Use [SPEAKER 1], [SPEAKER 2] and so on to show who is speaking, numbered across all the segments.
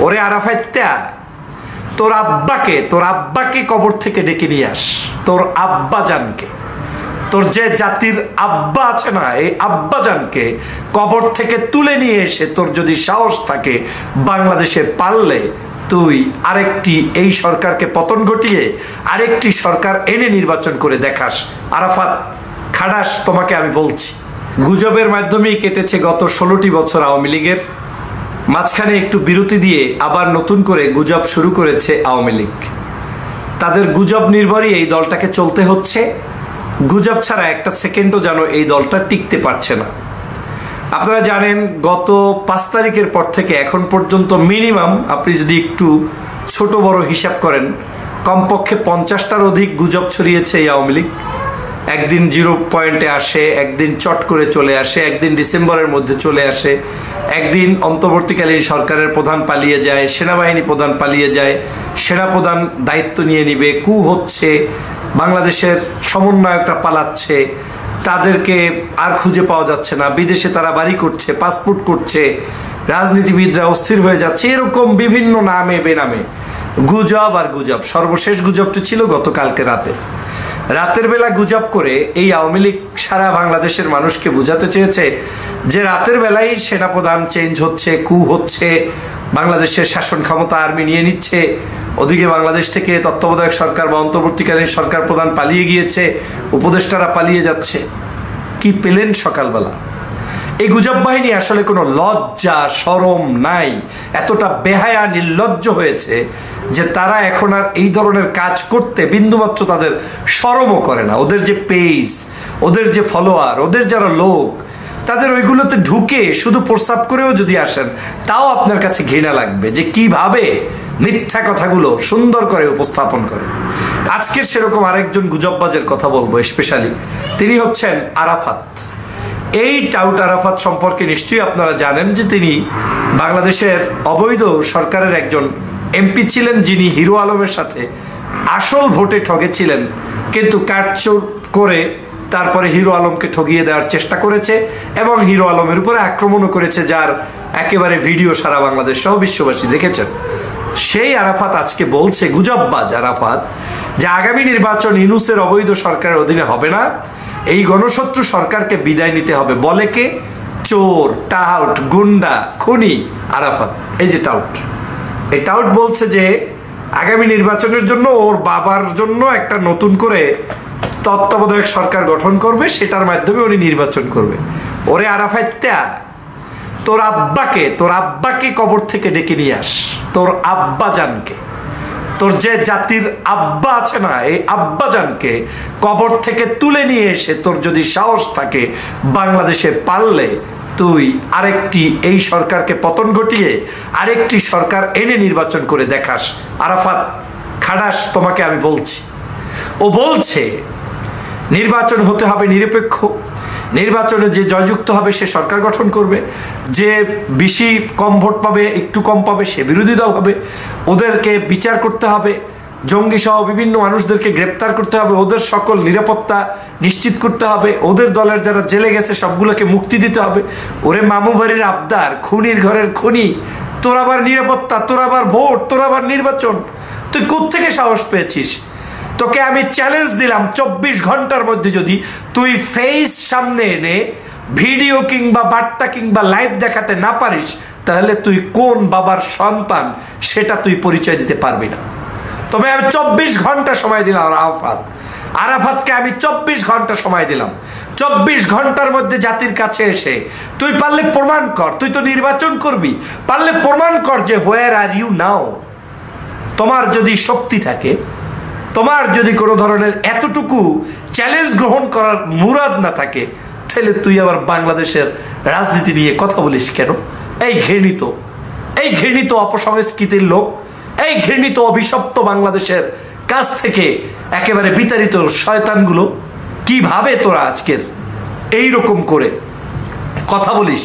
[SPEAKER 1] ওরে আরাফাইত্যা, তোর আব্বাকে কবর থেকে ডেকে নিয়ে আস, তোর আব্বা জানকে, তোর যে জাতির আব্বা আছে না, এই আব্বা জানকে কবর থেকে তুলে নিয়ে এসে তোর যদি সাহস থাকে বাংলাদেশে পারলে তুই আরেকটি এই সরকারকে পতন ঘটিয়ে আরেকটি সরকার এনে নির্বাচন করে দেখাস। আরাফাত খাড়াস, তোমাকে আমি বলছি। গুজবের মাধ্যমেই কেটেছে গত 16টি বছর আওয়ামী লীগের। মাঝখানে একটু বিরতি দিয়ে আবার নতুন করে গুজব শুরু করেছে আওয়ামী লীগ। তাদের গুজব নির্ভরই এই দলটাকে চলতে হচ্ছে। গুজব ছাড়া একটা সেকেন্ডও যেন এই দলটা টিকতে পারছে না। আপনারা জানেন গত 5 তারিখের পর থেকে এখন পর্যন্ত মিনিমাম আপনি যদি একটু ছোট বড় হিসাব করেন কমপক্ষে 50টার অধিক গুজব ছড়িয়েছে এই আওয়ামী লীগ। একদিন 0 পয়েন্টে আসে, একদিন চট করে চলে আসে, একদিন ডিসেম্বরের মধ্যে চলে আসে, একদিন অন্তর্বর্তীকালীন সরকারের প্রধান পালিয়ে যায়, সেনাবাহিনী প্রধান পালিয়ে যায়, সেনাপ্রধান দায়িত্ব নিয়ে নিবে, কু হচ্ছে, বাংলাদেশের সমন্বয়কটা পালাচ্ছে, তাদেরকে আর খুঁজে পাওয়া যাচ্ছে না, বিদেশে তারা বাড়ি করছে, পাসপোর্ট করছে, রাজনীতিবিদরা অস্থির হয়ে যাচ্ছে, এরকম বিভিন্ন নামে বেনামে গুজব আর গুজব। সর্বশেষ গুজবটি ছিল গতকালকে রাতের বেলা গুজব করে এই আওয়ামী লীগ সারা বাংলাদেশের মানুষকে বোঝাতে চেয়েছে যে রাতের বেলায় সেনাপ্রধান চেঞ্জ হচ্ছে, কু হচ্ছে, বাংলাদেশের শাসন ক্ষমতা আর্মি নিয়ে নিচ্ছে, ওদিকে বাংলাদেশ থেকে তত্ত্বাবধায়ক সরকার বা অন্তর্বর্তীকালীন সরকার প্রধান পালিয়ে গিয়েছে, উপদেষ্টারা পালিয়ে যাচ্ছে। কি পেলেন সকালবেলা? এই গুজব বাহিনী আসলে কোনো লজ্জা শরম নাই, এতটা বেহায়া নির্লজ্জ হয়েছে যে তারা এখন আর এই ধরনের কাজ করতে বিন্দুমাত্র তাদের শরমও করে না। ওদের যে পেজ, ওদের যে ফলোয়ার, ওদের যারা লোক, তাদের ওইগুলোতে ঢুকে শুধু প্রস্তাব করেও যদি আসেন তাও আপনার কাছে ঘৃণা লাগবে যে কিভাবে মিথ্যা কথাগুলো সুন্দর করে উপস্থাপন করে। আজকে সেরকম আরেকজন গুজববাজের কথা বলবো স্পেশালি, তিনি হচ্ছেন আরাফাত। এই টাউট আরাফাত সম্পর্কে নিশ্চয়ই আপনারা জানেন যে তিনি বাংলাদেশের অবৈধ সরকারের একজন এমপি ছিলেন, যিনি হিরো আলমের সাথে আসল ভোটে ঠগেছিলেন, কিন্তু কাটচুর করে তারপরে হিরো আলমকে ঠগিয়ে দেওয়ার চেষ্টা করেছে এবং হিরো আলমের উপরে আক্রমণও করেছে, যার একেবারে ভিডিও সারা বাংলাদেশ সহ বিশ্ববাসী দেখেছেন। সেই আরাফাত আজকে বলছে, গুজববাজ আরাফাত, যে আগামী নির্বাচন ইউনূসের অবৈধ সরকারের অধীনে হবে না, এই গণশত্রু সরকারকে বিদায় নিতে হবে। বলে কে? চোর, টাউট, গুন্ডা, খুনি আরাফাত। এই যে টাউট, এই টাউট বলছে যে আগামী নির্বাচনের জন্য ওর বাবার জন্য একটা নতুন করে তত্ত্বাবধায়ক সরকার গঠন করবে, সেটার মাধ্যমে উনি নির্বাচন করবে। ওরে আরাফাইত্যা, তোর আব্বাকে কবর থেকে ডেকে নিয়ে আস, তোর আব্বা জানকে, তোর যে জাতির আব্বা আছে না, এই আব্বা জানকে কবর থেকে তুলে নিয়ে এসে তোর যদি সাহস থাকে বাংলাদেশে পারলে তুই আরেকটি এই সরকারকে পতন ঘটিয়ে আরেকটি সরকার এনে নির্বাচন করে দেখাস। আরাফাত খাড়াস, তোমাকে আমি বলছি। ও বলছে নির্বাচন হতে হবে নিরপেক্ষ, নির্বাচনে যে জয়যুক্ত হবে সে সরকার গঠন করবে, যে বেশি কম ভোট পাবে, একটু কম পাবে, সে বিরোধী দল হবে, ওদেরকে বিচার করতে হবে, জঙ্গি সহ বিভিন্ন মানুষদেরকে গ্রেপ্তার করতে হবে, ওদের সকল নিরাপত্তা নিশ্চিত করতে হবে, ওদের দলের যারা জেলে গেছে সবগুলোকে মুক্তি দিতে হবে। ওরে মামু বাড়ির আবদার, খুনির ঘরের খুনি, তোর আবার নিরাপত্তা, তোর আবার ভোট, তোর আবার নির্বাচন, তুই কোত্থেকে সাহস পেয়েছিস? তোকে আমি চ্যালেঞ্জ দিলাম 24 ঘন্টার মধ্যে যদি তুই ফেস সামনে এনে ভিডিও কিংবা বার্তা কিংবা লাইভ দেখাতে না পারিস, তাহলে তুই কোন বাবার সন্তান সেটা তুই পরিচয় দিতে পারবি না। তবে আমি 24 ঘন্টা সময় দিলাম আরাফাতকে আমি 24 ঘন্টা সময় দিলাম। 24 ঘন্টার মধ্যে জাতির কাছে এসে তুই পারলে প্রমাণ কর, তুই তো নির্বাচন করবি, পারলে প্রমাণ কর যে হোয়ার আর ইউ নাও। তোমার যদি শক্তি থাকে, তোমার যদি কোনো ধরনের এতটুকু চ্যালেঞ্জ গ্রহণ করার মুরাদ না থাকে, তাহলে তুই আবার বাংলাদেশের রাজনীতি নিয়ে কথা বলিস কেন? এই ঘৃণিত অপসংস্কৃতির লোক, এই ঘৃণিত অভিশপ্ত বাংলাদেশের কাছ থেকে একেবারে বিতাড়িত শয়তানগুলো, কিভাবে তোরা আজকের এই রকম করে কথা বলিস,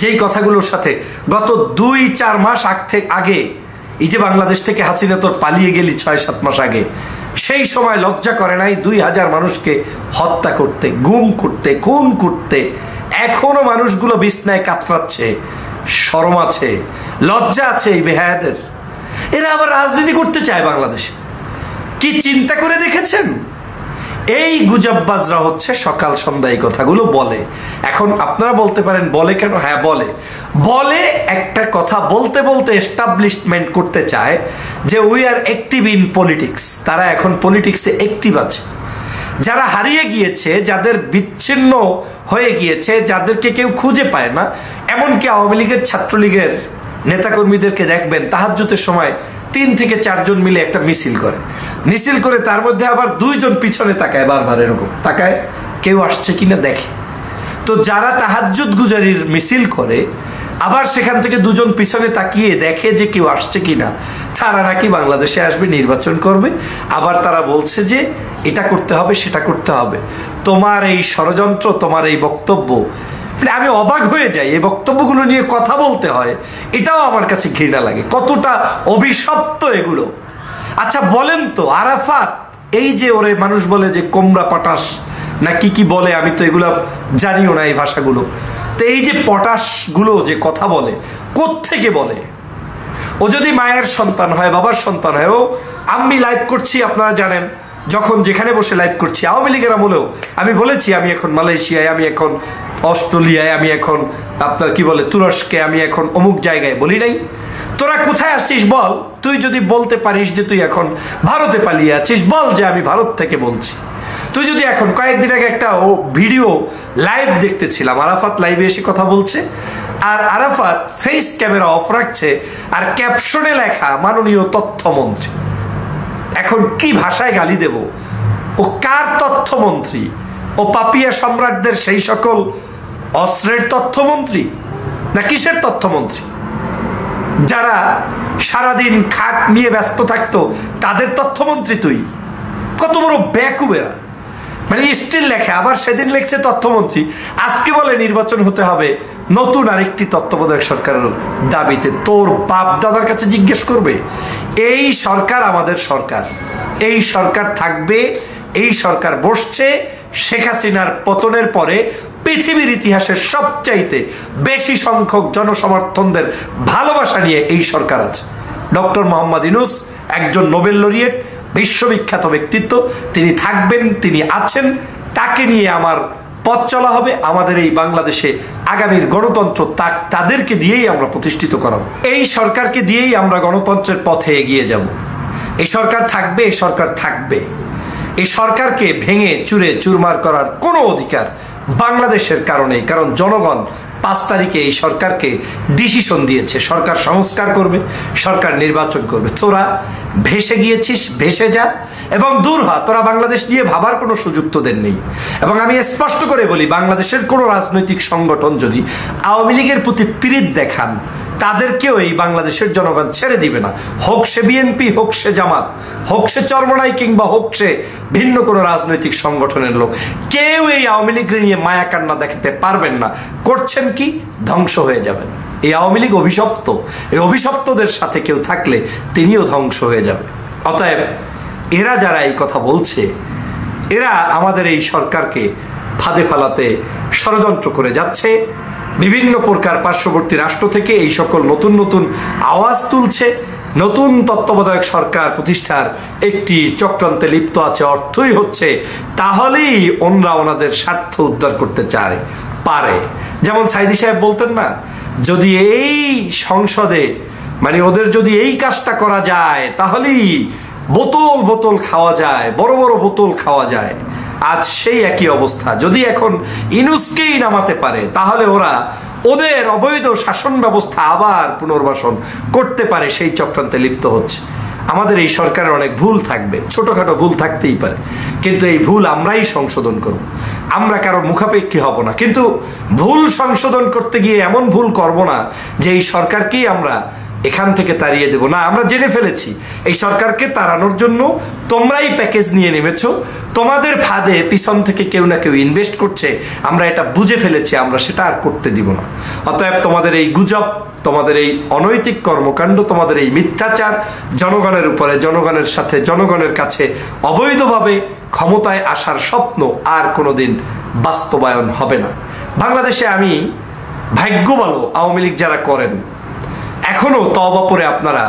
[SPEAKER 1] যেই কথাগুলোর সাথে গত 2-4 মাস আগে এই যে বাংলাদেশ থেকে হাসিনা তোর পালিয়ে গেলি 6-7 মাস আগে, সেই সময় লজ্জা করে নাই 2000 মানুষকে হত্যা করতে, গুম করতে, খুন করতে? এখনো মানুষগুলো বিছনায় কাতরাচ্ছে, শরম আছে? লজ্জা আছে এই বেহায়াদের? এরা আবার রাজনীতি করতে চায় বাংলাদেশে। কি চিন্তা করে দেখেছেন? এই গুজববাজরা হচ্ছে সকাল সন্ধ্যা এই কথাগুলো বলে। এখন আপনারা বলতে পারেন বলে কেন? হ্যাঁ বলে একটা কথা বলতে বলতে এস্টাবলিশমেন্ট করতে চায় যে we are active in politics. তারা এখন পলিটিক্সে অ্যাক্টিভ আছে। যারা হারিয়ে গিয়েছে, যাদের বিচ্ছিন্ন হয়ে গিয়েছে, যাদেরকে কেউ খুঁজে পায় না, এমনকি আওয়ামী লীগের ছাত্রলীগের নেতাকর্মীদেরকে দেখবেন তাহাজ্জুদের সময় 3 থেকে 4 জন মিলে একটা মিছিল করে তার মধ্যে আবার 2 জন পিছনে তাকায়, বারবার এরকম তাকায় কেউ আসছে কিনা দেখে। তো যারা তাহাজ্জুদ গুজারির মিছিল করে আবার সেখান থেকে 2 জন পিছনে তাকিয়ে দেখে যে কেউ আসছে কিনা, তারা নাকি বাংলাদেশে আসবে, নির্বাচন করবে। আবার তারা বলছে যে এটা করতে হবে, সেটা করতে হবে। তোমার এই ষড়যন্ত্র, তোমার এই বক্তব্য, আমি অবাক হয়ে যাই। এই বক্তব্যগুলো নিয়ে কথা বলতে হয়, এটাও আমার কাছে ঘৃণা লাগে। কতটা অভিশপ্ত এগুলো। আচ্ছা বলেন তো, আরাফাত এই যে ওরে মানুষ বলে যে কোমরা পটাশ না কি বলে, আমি তো এগুলো জানিও না এই ভাষাগুলো। তো এই যে পটাশ গুলো যে কথা বলে, কোত্থেকে বলে? ও যদি মায়ের সন্তান হয়, বাবার সন্তান হয়, ও আমি লাইভ করছি আপনারা জানেন, যখন যেখানে বসে লাইভ করছি আওয়ামী লীগের আমলেও আমি বলেছি আমি এখন মালয়েশিয়ায়, আমি এখন অস্ট্রেলিয়ায়, আমি এখন আপনার কি বলে তুরস্কে, আমি এখন অমুক জায়গায়, বলি নাই? তোরা কোথায় আসছিস বল? তুই যদি বলতে পারিস যে তুই এখন ভারতে পালিয়ে আছিস, বল যে আমি ভারত থেকে বলছি। তুই যদি এখন কয়েকদিন আগে একটা ভিডিও লাইভ দেখতেছিলাম, আরাফাত লাইভে এসে কথা বলছে, আর আরাফাত ফেস ক্যামেরা অফ রাখছে, আর ক্যাপশনে লেখা মাননীয় তথ্যমন্ত্রী। এখন কি ভাষায় গালি দেব? ও কার তথ্যমন্ত্রী? ও পাপিয়া সম্রাটদের সেই সকল অস্ত্রের তথ্যমন্ত্রী না কিসের তথ্যমন্ত্রী? যারা সারাদিন খাট নিয়ে ব্যস্ত থাকতো তাদের তথ্যমন্ত্রী তুই? কত বড় বেকুবেরা! মানে স্টিল লেখে, আবার সেদিন লিখছে তথ্যমন্ত্রী, আজকে বলে নির্বাচন হতে হবে নতুন আরেকটি তত্ত্বাবধায়ক সরকারের দাবিতে। তোর বাপ দাদার কাছে জিজ্ঞেস করবে? এই সরকার আমাদের সরকার, এই সরকার থাকবে, এই সরকার বসছে। শেখ হাসিনার পতনের পরে পৃথিবীর ইতিহাসের সবচাইতে বেশি সংখ্যক জনসমর্থনদের ভালোবাসা নিয়ে এই সরকার আছে। ডক্টর মোহাম্মদ ইউনূস একজন নোবেল লরিয়েট, বিশ্ববিখ্যাত ব্যক্তিত্ব, তিনি থাকবেন, তিনি আছেন। তাকে নিয়ে আমার পথ চলা হবে। আমাদের এই বাংলাদেশে আগামীর গণতন্ত্র তাদেরকে দিয়েই আমরা প্রতিষ্ঠিত করাবো। এই সরকারকে দিয়েই আমরা গণতন্ত্রের পথে এগিয়ে যাব। এই সরকার থাকবে, এই সরকার থাকবে। এই সরকারকে ভেঙে চুরে চুরমার করার কোনো অধিকার বাংলাদেশের কারণেই, কারণ জনগণ 5 তারিখে এই সরকারকে ডিসিশন দিয়েছে, সরকার সংস্কার করবে, সরকার নির্বাচন করবে। তোরা ভেসে গিয়েছিস, ভেসে যা এবং দূর হ। তোরা বাংলাদেশ নিয়ে ভাবার কোনো সুযোগ তোদের নেই। এবং আমি স্পষ্ট করে বলি, বাংলাদেশের কোনো রাজনৈতিক সংগঠন যদি আওয়ামী লীগের প্রতি পীড়িত দেখান, তাদেরকেও এই বাংলাদেশের জনগণ ছেড়ে দিবে না। হোক সে বিএনপি, হোক সে জামাত, হোক সে চরমনাই, কিংবা হোক সে ভিন্ন কোনো রাজনৈতিক সংগঠনের লোক, কেউ এই আওয়ামী লীগের নিয়ে মায়া কান্না দেখাতে পারবেন না। করছেন কি? ধ্বংস হয়ে যাবেন। এই আওয়ামী লীগ অভিশপ্ত, এই অভিশপ্তদের সাথে কেউ থাকলে তিনিও ধ্বংস হয়ে যাবে। অতএব এরা যারা এই কথা বলছে, এরা আমাদের এই সরকারকে ফাঁদে ফেলাতে ষড়যন্ত্র করে যাচ্ছে। বিভিন্ন প্রকার পার্শ্ববর্তী রাষ্ট্র থেকে এই সকল নতুন নতুন আওয়াজ তুলছে। নতুন তত্ত্বাবধায়ক সরকার প্রতিষ্ঠার একটি চক্রান্তে লিপ্ত আছে। অর্থই হচ্ছে তাহলেই ওনরা ওনাদের স্বার্থ উদ্ধার করতে পারে। যেমন সাইদি সাহেব বলতেন না, যদি এই সংসদে মানে ওদের যদি এই কাজটা করা যায় তাহলেই বোতল বোতল খাওয়া যায়, বড় বড় বোতল খাওয়া যায়। আজ সেই একই অবস্থা। যদি এখন ইউনূসকেই নামাতে পারে, তাহলে ওরা ওদের অবৈধ শাসন ব্যবস্থা আবার পুনর্বাসন করতে পারে, সেই চক্রান্তে লিপ্ত হচ্ছে। আমাদের এই সরকারের অনেক ভুল থাকবে, ছোটখাটো ভুল থাকতেই পারে, কিন্তু এই ভুল আমরাই সংশোধন করব। আমরা কারো মুখাপেক্ষী হব না, কিন্তু ভুল সংশোধন করতে গিয়ে এমন ভুল করব না যে এই সরকারকেই আমরা এখান থেকে তাড়িয়ে দেব। না, আমরা জেনে ফেলেছি এই সরকারকে তাড়ানোর জন্য তোমরাই প্যাকেজ নিয়ে নেমেছো, তোমাদের ফাঁদে পিছন থেকে কেউ না কেউ ইনভেস্ট করছে, আমরা এটা বুঝে ফেলেছি, আমরা সেটা আর করতে দিব না। অতএব তোমাদের এই গুজব, তোমাদের এই অনৈতিক কর্মকাণ্ড, তোমাদের এই মিথ্যাচার, জনগণের উপরে, জনগণের সাথে, জনগণের কাছে অবৈধভাবে ক্ষমতায় আসার স্বপ্ন আর কোনোদিন বাস্তবায়ন হবে না। বাংলাদেশে আমি ভাগ্য ভালো, আওয়ামী লীগ যারা করেন এখনো তওবা পরে আপনারা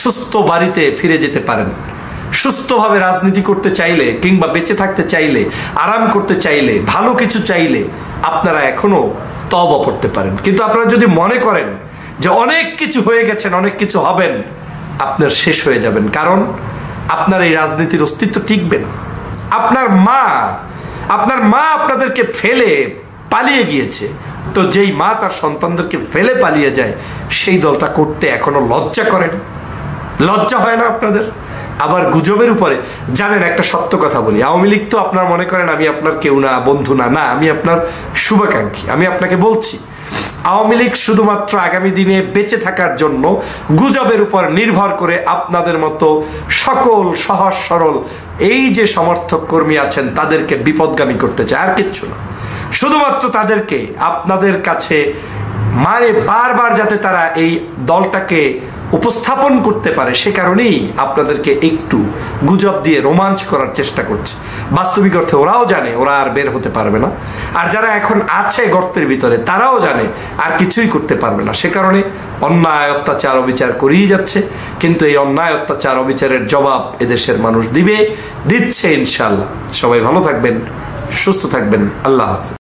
[SPEAKER 1] সুস্থ বাড়িতে ফিরে যেতে পারেন। সুস্থভাবে রাজনীতি করতে চাইলে কিংবা বেঁচে থাকতে চাইলে, আরাম করতে চাইলে, ভালো কিছু চাইলে আপনারা এখনো তওবা পড়তে পারেন। কিন্তু আপনারা যদি মনে করেন যে অনেক কিছু হয়ে গেছেন, অনেক কিছু হবেন, আপনার শেষ হয়ে যাবেন। কারণ আপনার এই রাজনীতির অস্তিত্ব টিকবে না। আপনার মা আপনাদেরকে ফেলে পালিয়ে গিয়েছে। তো যেই মা তার সন্তানদেরকে ফেলে পালিয়ে যায়, সেই দলটা করতে এখনো লজ্জা করে না? লজ্জা হয় না আপনাদের? আবার গুজবের উপরে জানেন, একটা সত্য কথা বলি, আওয়ামী লীগ তো আপনার মনে করেন আমি আপনার কেউ না, বন্ধু না, না, আমি আপনার শুভাকাঙ্ক্ষী। আমি আপনাকে বলছি, আওয়ামী লীগ শুধুমাত্র আগামী দিনে বেঁচে থাকার জন্য গুজবের উপর নির্ভর করে আপনাদের মতো সকল সহজ সরল এই যে সমর্থক কর্মী আছেন তাদেরকে বিপদগামী করতে চায়, আর কিচ্ছু না। শুধুমাত্র তাদেরকে আপনাদের কাছে মারে বারবার যাতে তারা এই দলটাকে উপস্থাপন করতে পারে, সে কারণেই আপনাদেরকে একটু গুজব দিয়ে রোমাঞ্চ করার চেষ্টা করছে। বাস্তবিক অর্থে ওরাও জানে ওরা আর বের হতে পারবে না, আর যারা এখন আছে গর্তের ভিতরে তারাও জানে আর কিছুই করতে পারবে না। সে কারণে অন্যায় অত্যাচার অবিচার করেই যাচ্ছে। কিন্তু এই অন্যায় অত্যাচার অবিচারের জবাব এদেশের মানুষ দিচ্ছে ইনশাআল্লাহ। সবাই ভালো থাকবেন, সুস্থ থাকবেন। আল্লাহ হাফেজ।